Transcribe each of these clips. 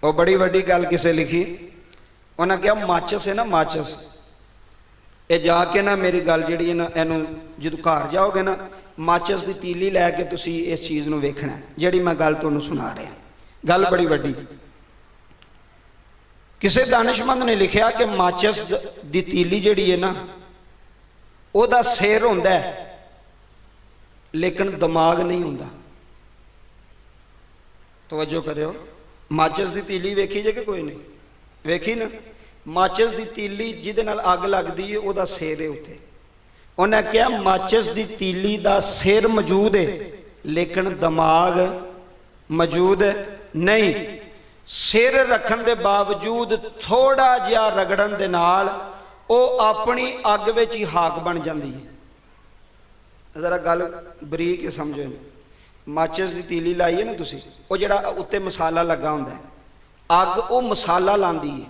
वो बड़ी वड्डी गल किसे लिखी, उन्हें कहा माचिस है ना माचिस, ये जाके ना मेरी गल जी ना इनू जो घर जाओगे ना माचिस की तीली लैके तुसी इस चीज़ को वेखना जी मैं गल तुहानू सुना रहा। गल बड़ी वड्डी। किसी दानिशमंद ने लिखा कि माचिस की तीली जी है ना उहदा सिर हुंदा है लेकिन दिमाग नहीं हुंदा। तवज्जो करियो, माचिस की तीली वेखी जे कि कोई नहीं वेखी ना। माचिस की तीली जिहदे नाल अग लगदी है उहदा सिर है उत्ते। उन्हें कहा माचिस की तीली का सिर मौजूद है लेकिन दिमाग मौजूद नहीं। सिर रखने के बावजूद थोड़ा जिहा रगड़न दे नाल वो अपनी अग विच ही हाक बन जाती है। जरा गल बरीक समझो। माचिस की तीली लाई है ना तुसी, वो जिहड़ा उत्ते मसाला लगा हुंदा है, अग वो मसाला लांदी है,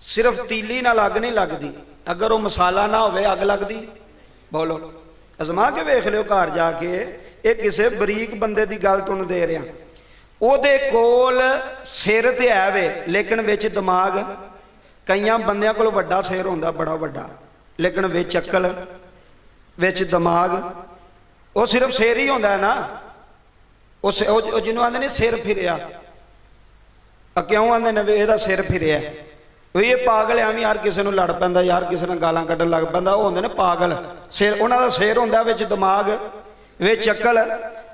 सिर्फ तीली नाल अग नहीं लगती। अगर वो मसाला ना होवे अग लगती? बोलो, अजमा के वेख लियो घर जाके। ये किसी बरीक बंदे की गल तुहानू दे रहा। उहदे कोल सिर ते है वे लेकिन विच दिमाग। कई बंदियां कोल वड्डा सिर हुंदा बड़ा वड्डा लेकिन विच अक्ल विच दिमाग। वो सिर्फ सिर ही होंदा है ना। उस जिन्हों आंदे ने सिर फिरिया, क्यों आंदे ने इहदा सिर फिरिया, ये पागल है यार किसी को लड़ पैंदा यार किसी ने गालां कड्ढन लग पैंदा, वो होंदे ने पागल। सिर उन्हां दा सिर हुंदा विच दिमाग विच अक्ल।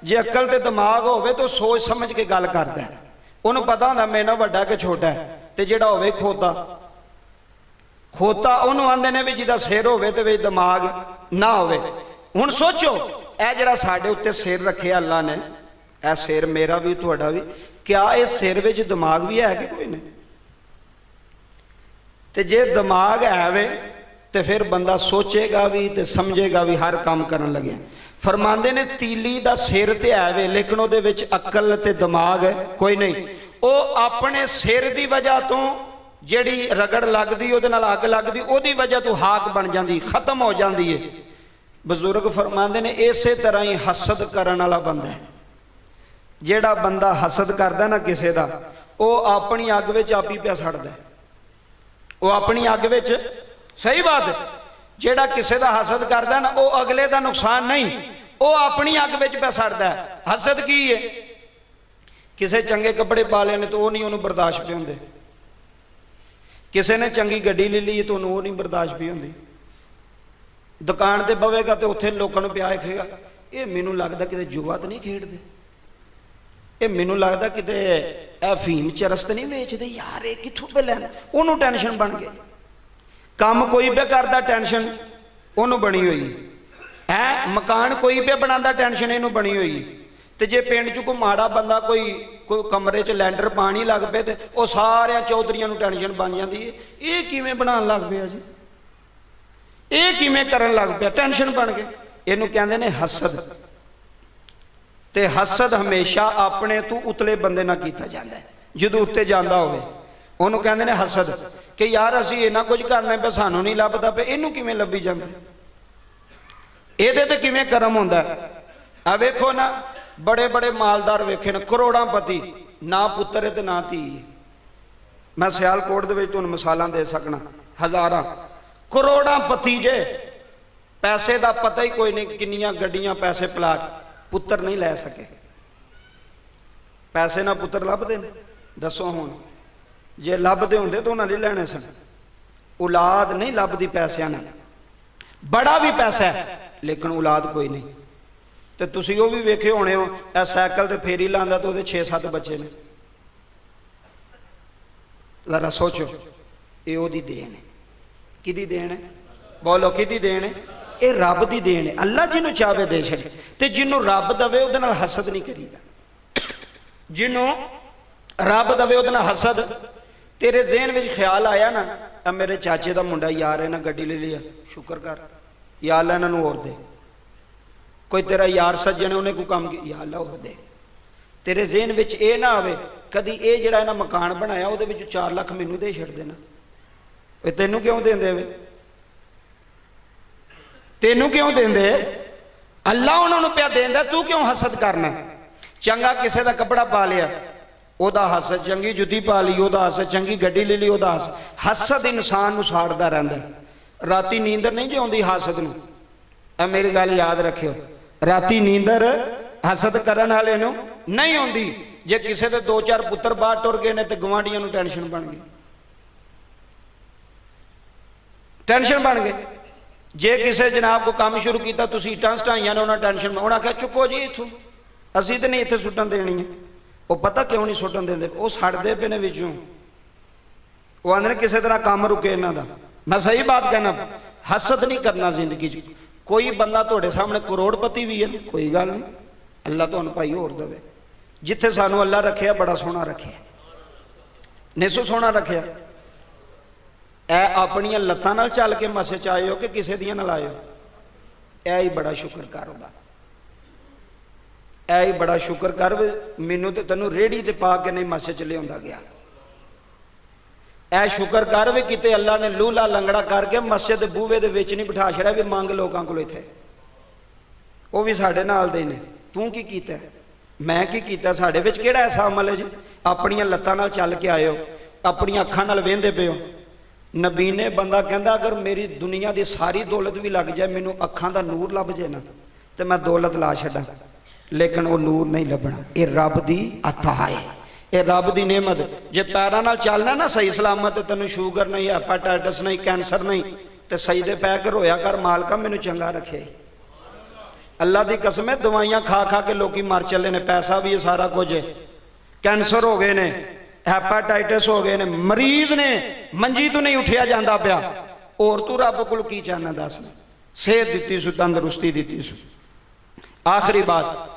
जे अक्ल ते दिमाग होवे तो सोच समझ के गल करदा है। उन्होंने पता होंदा मेरे नाल वड्डा कि छोटा है। ते जिहड़ा होवे खोता खोता उन्होंने आंदे ने भी जिहदा सिर होवे ते विच दिमाग ना होवे। हुण सोचो यह जिहड़ा साडे उत्ते सिर रखे अल्लाह ने, यह सिर मेरा भी तुहाडा भी, क्या इस सिर विच दिमाग भी है कि कोई नहीं? तो जे दिमाग है वे तो फिर बंदा सोचेगा भी तो समझेगा भी, हर काम करन लगे। फरमांदे ने तीली दा सिर ते है वे लेकिन उहदे विच अक्ल ते दिमाग कोई नहीं। वो अपने सिर की वजह तो जिहड़ी रगड़ लगदी उहदे नाल अग लगदी उहदी वजह तो हाक बन जाती, खत्म हो जाती है। बजुर्ग फरमांदे ने इसे तरह ही हसद करन वाला बंदा है। जिहड़ा बंदा हसद करदा ना किसी का, वो अपनी अग विच आप ही पिया सड़दा है। वो अपनी अग विच, सही बात है, जिहड़ा किसी का हसद करदा ना वो अगले का नुकसान नहीं, वो अपनी अग विच पिया सड़दा है। हसद की है? किसी चंगे कपड़े पा लेने तो वो नहीं उन्होंने बर्दाश्त पे होंदे, किसी ने चंगी गड्डी ले ली तो वो नहीं बर्दाश्त भी होंदी। दुकान पर बवेगा तो उत्थे लोगों को पिया खेगा, ये मैनू लगता कि जुआ तो नहीं खेडते, ये मैनू लगता कि अफीम चरस तो नहीं बेचते यार, ये कित्थों पे लैन। उन्होंने टेंशन बन गई। काम कोई पे करता टेंशन उन्होंने बनी हुई है। मकान कोई पे बनाता टेंशन इनू बनी हुई। तो जे पिंड च कोई माड़ा बंदा कोई कमरे च लैंडर पानी लग पे तो वह सारे चौधरियों को टेंशन बन जाती है, ये किवें बनान लग पिया जी, ये किवें करन लग पिया, टेंशन बन गए। इनू कहंदे ने हसद। ते हसद हमेशा अपने तो उतले बंदे ना कीता जाता है। जो उत्ते जाता होवे उन्होंने कहते हैं हसद, कि यार असी इन्ना कुछ करने पे सानू नहीं लभदा पे, इनू किवें लभी जाता, ये तो किवें करम होंदा है। आ वेखो ना बड़े बड़े मालदार वेखे न, करोड़ांपति, ना पुत्र है तो ना धी। मैं सियालकोट दे विच तुहानू मिसालां दे सकना, हज़ारां करोड़ांपति जे, पैसे का पता ही कोई नहीं, किन्नियां गड्डियां पैसे प्लाट, पुत्र नहीं लै सके। पैसे ना पुत्र लभदे ने? दसो हुण, जे लभदे होंदे तो उन्होंने लैने सन। औलाद नहीं लभदी पैसों ने, बड़ा भी पैसा है लेकिन औलाद कोई नहीं। तो तुसीं वो भी वेखे होने हो, ए साइकिल ते फेरी लांदा तो 6-7 बच्चे ने। जरा सोचो, ये ओदी देन है। किदी देन है? बोलो किदी देन है? ये रब की देन है। अल्लाह जिन्हों चाहे दे छे, ते जिन्हों रब दवे उहदे नाल हसद नहीं करीदा। जिन्हों रब दवे उहदे नाल हसद। तेरे ज़हन में ख्याल आया ना, अब मेरे चाचे का मुंडा यार है ना गड्डी ले लिया, शुक्र कर या अल्लाह इन्हां नूं होर दे। कोई तेरा यार सज्जन है उन्हें कोई काम किया, या अल्लाह होर दे। तेरे ज़हन में ये ना आवे कदी ये जिहड़ा इन्हां मकान बनाया उहदे विच 4 लाख मैनूं दे छड्ड देना, तैनूं क्यों देंदे वे? तेनू क्यों देंदे? अल्लाह उन्होंने पिया देंदा, तू क्यों हसद करना? चंगा किसी का कपड़ा पा लिया, ਉਹਦਾ ਹਸਦ, ਚੰਗੀ ਜੁੱਤੀ ਪਾ ਲਈ ਉਹਦਾ ਹਸਦ, ਚੰਗੀ ਗੱਡੀ ਲੈ ਲਈ ਉਹਦਾ ਹਸਦ। ਹਸਦ ਇਨਸਾਨ ਨੂੰ ਸਾੜਦਾ ਰਹਿੰਦਾ। ਰਾਤੀ ਨੀਂਦਰ ਨਹੀਂ ਜੇ ਆਉਂਦੀ ਹਸਦ ਨੂੰ, ਇਹ ਮੇਰੀ ਗੱਲ ਯਾਦ ਰੱਖਿਓ, ਰਾਤੀ ਨੀਂਦਰ ਹਸਦ ਕਰਨ ਵਾਲੇ ਨੂੰ ਨਹੀਂ ਆਉਂਦੀ। ਜੇ ਕਿਸੇ ਦੇ 2-4 ਪੁੱਤਰ ਬਾਹਰ ਟੁਰ ਗਏ ਨੇ ਤੇ ਗਵਾਂਢੀਆਂ ਨੂੰ ਟੈਨਸ਼ਨ ਬਣ ਗਈ, ਟੈਨਸ਼ਨ ਬਣ ਗਈ। ਜੇ ਕਿਸੇ ਜਨਾਬ ਕੋ ਕੰਮ ਸ਼ੁਰੂ ਕੀਤਾ, ਤੁਸੀਂ ਇੱਟਾਂ ਸਟਾਈਆਂ ਨੇ, ਉਹਨਾਂ ਟੈਨਸ਼ਨ, ਉਹਨਾਂ ਆਖਿਆ ਚੁੱਕੋ ਜੀ ਇੱਥੋਂ, ਅਸੀਂ ਤਾਂ ਨਹੀਂ ਇੱਥੇ ਸੁੱਟਣ ਦੇਣੀ ਹੈ। ਉਹ ਪਤਾ ਕਿਉਂ ਨਹੀਂ ਸੁੱਟਣ ਦਿੰਦੇ? ਉਹ ਸੜਦੇ ਪਏ ਨੇ ਵਿੱਚੋਂ। ਉਹ ਆਂਦੇ ਨੇ ਕਿਸੇ ਤਰ੍ਹਾਂ ਕੰਮ ਰੁਕੇ ਇਹਨਾਂ ਦਾ। ਮੈਂ ਸਹੀ ਬਾਤ ਕਹਿਣਾ, ਹਸਦ ਨਹੀਂ ਕਰਨਾ ਜ਼ਿੰਦਗੀ 'ਚ। ਕੋਈ ਬੰਦਾ ਤੁਹਾਡੇ ਸਾਹਮਣੇ ਕਰੋੜਪਤੀ ਵੀ ਹੈ, ਕੋਈ ਗੱਲ ਨਹੀਂ, ਅੱਲਾ ਤੁਹਾਨੂੰ ਭਾਈ ਹੋਰ ਦੇਵੇ। ਜਿੱਥੇ ਸਾਨੂੰ ਅੱਲਾ ਰੱਖਿਆ ਬੜਾ ਸੋਹਣਾ ਰੱਖਿਆ, ਨੇਸੋ ਸੋਹਣਾ ਰੱਖਿਆ। ਇਹ ਆਪਣੀਆਂ ਲੱਤਾਂ ਨਾਲ ਚੱਲ ਕੇ ਮਸੇ 'ਚ ਆਏ ਹੋ ਕਿ ਕਿਸੇ ਦੀਆਂ ਨਾਲ ਆਏ ਹੋ? ਇਹ ਹੀ ਬੜਾ ਸ਼ੁਕਰ ਕਰ ਉਹਦਾ, ਇਹ ਹੀ ਬੜਾ ਸ਼ੁਕਰ ਕਰ। ਮੈਨੂੰ ਤੇ ਤੈਨੂੰ ਰੇੜੀ ਤੇ ਪਾ ਕੇ ਨਹੀਂ ਮਸੇ 'ਚ ਲਿਆਉਂਦਾ ਗਿਆ। ਇਹ ਸ਼ੁਕਰ ਕਰ ਵੀ ਕਿਤੇ ਅੱਲਾ ਨੇ ਲੂਲਾ ਲੰਗੜਾ ਕਰਕੇ ਮਸਜਿਦ ਦੇ ਬੂਹੇ ਦੇ ਵਿੱਚ ਨਹੀਂ ਬਿਠਾ ਛੜਿਆ ਵੀ ਮੰਗ ਲੋਕਾਂ ਕੋਲ ਇੱਥੇ। ਉਹ ਵੀ ਸਾਡੇ ਨਾਲ ਦੇ ਨੇ। ਤੂੰ ਕੀ ਕੀਤਾ, ਮੈਂ ਕੀ ਕੀਤਾ? ਸਾਡੇ ਵਿੱਚ ਕਿਹੜਾ ਐਸਾ ਅਮਲ ਹੈ ਜੀ? ਆਪਣੀਆਂ ਲੱਤਾਂ ਨਾਲ ਚੱਲ ਕੇ ਆਏ ਹੋ, ਆਪਣੀਆਂ ਅੱਖਾਂ ਨਾਲ ਵੇਂਦੇ ਪਏ ਹੋ। ਨਬੀ ਨੇ ਬੰਦਾ ਕਹਿੰਦਾ ਅਗਰ ਮੇਰੀ ਦੁਨੀਆ ਦੀ ਸਾਰੀ ਦੌਲਤ ਵੀ ਲੱਗ ਜਾਏ, ਮੈਨੂੰ ਅੱਖਾਂ ਦਾ ਨੂਰ ਲੱਭ ਜੇ ਨਾ, ਤੇ ਮੈਂ ਦੌਲਤ ਲਾ ਛੱਡਾਂ, ਲੇਕਿਨ ਉਹ ਨੂਰ ਨਹੀਂ ਲੱਭਣਾ। ਇਹ ਰੱਬ ਦੀ ਅਤਾ ਹੈ, ਇਹ ਰੱਬ ਦੀ ਨਿਅਮਤ। ਜੇ ਪੈਰਾਂ ਨਾਲ ਚੱਲਣਾ ਨਾ ਸਹੀ ਸਲਾਮਤ, ਤੈਨੂੰ ਸ਼ੂਗਰ ਨਹੀਂ, ਹੈਪਾਟਾਈਟਸ ਨਹੀਂ, ਕੈਂਸਰ ਨਹੀਂ, ਤੇ ਸਜਦੇ ਪੈ ਕੇ ਰੋਇਆ ਕਰ, ਮਾਲਕਾ ਮੈਨੂੰ ਚੰਗਾ ਰੱਖੇ। ਅੱਲਾ ਦੀ ਕਸਮ ਹੈ, ਦਵਾਈਆਂ ਖਾ ਖਾ ਕੇ ਲੋਕੀ ਮਰ ਚੱਲੇ ਨੇ, ਪੈਸਾ ਵੀ ਇਹ ਸਾਰਾ ਕੁਝ ਹੈ। ਕੈਂਸਰ ਹੋ ਗਏ ਨੇ, ਹੈਪਾਟਾਈਟਸ ਹੋ ਗਏ ਨੇ, ਮਰੀਜ਼ ਨੇ, ਮੰਜੀ ਤੋਂ ਨਹੀਂ ਉੱਠਿਆ ਜਾਂਦਾ ਪਿਆ। ਹੋਰ ਤੂੰ ਰੱਬ ਕੋਲ ਕੀ ਚਾਹਨਾ ਦੱਸ? ਸਿਹਤ ਦਿੱਤੀ ਸੂ, ਤੰਦਰੁਸਤੀ ਦਿੱਤੀ ਸੂ। ਆਖਰੀ ਬਾਤ,